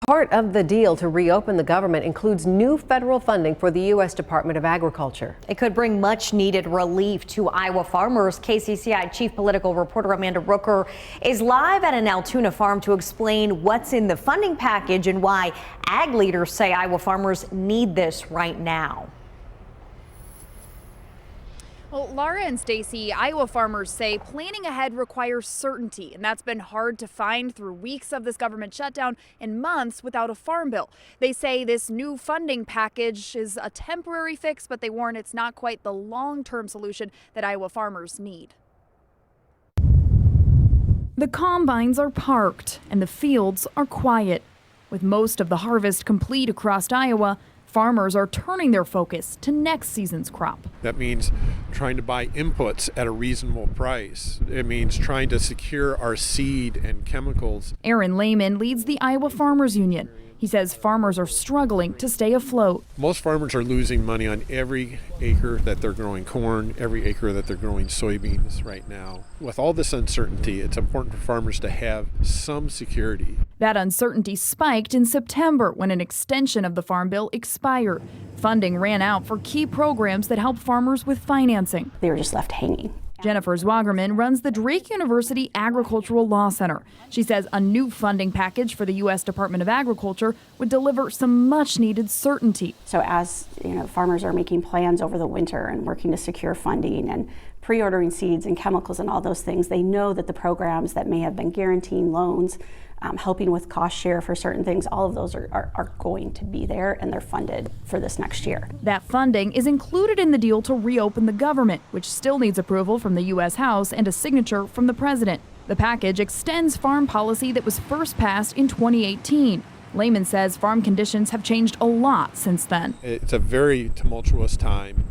Part of the deal to reopen the government includes new federal funding for the U.S. Department of Agriculture. It could bring much needed relief to Iowa farmers. KCCI chief political reporter Amanda Rooker is live at an Altoona farm to explain what's in the funding package and why ag leaders say Iowa farmers need this right now. Well, Laura and Stacy, Iowa farmers say planning ahead requires certainty, and that's been hard to find through weeks of this government shutdown and months without a farm bill. They say this new funding package is a temporary fix, but they warn it's not quite the long-term solution that Iowa farmers need. The combines are parked and the fields are quiet. With most of the harvest complete across Iowa, farmers are turning their focus to next season's crop. That means trying to buy inputs at a reasonable price. It means trying to secure our seed and chemicals. Aaron Lehman leads the Iowa Farmers Union. He says farmers are struggling to stay afloat. Most farmers are losing money on every acre that they're growing corn, every acre that they're growing soybeans right now. With all this uncertainty, it's important for farmers to have some security. That uncertainty spiked in September when an extension of the Farm Bill expired. Funding ran out for key programs that help farmers with financing. They were just left hanging. Jennifer Zwagerman runs the Drake University Agricultural Law Center. She says a new funding package for the U.S. Department of Agriculture would deliver some much-needed certainty. So as farmers are making plans over the winter and working to secure funding and pre-ordering seeds and chemicals and all those things, they know that the programs that may have been guaranteeing loans, helping with cost share for certain things, all of those are going to be there, and they're funded for this next year. That funding is included in the deal to reopen the government, which still needs approval from the U.S. House and a signature from the president. The package extends farm policy that was first passed in 2018. Lehman says farm conditions have changed a lot since then. It's a very tumultuous time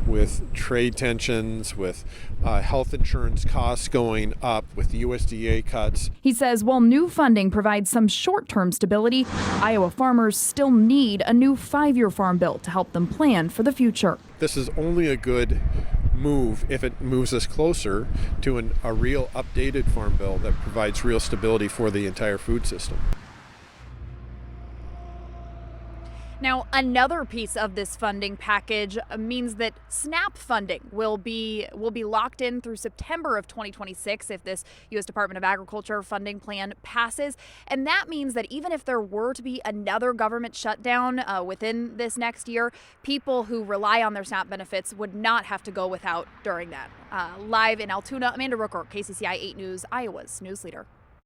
with trade tensions, with health insurance costs going up, with the USDA cuts. He says while new funding provides some short-term stability, Iowa farmers still need a new 5-year farm bill to help them plan for the future. This is only a good move if it moves us closer to a real updated farm bill that provides real stability for the entire food system. Now, another piece of this funding package means that SNAP funding will be locked in through September of 2026 if this U.S. Department of Agriculture funding plan passes. And that means that even if there were to be another government shutdown within this next year, people who rely on their SNAP benefits would not have to go without during that. Live in Altoona, Amanda Rooker, KCCI 8 News, Iowa's news leader.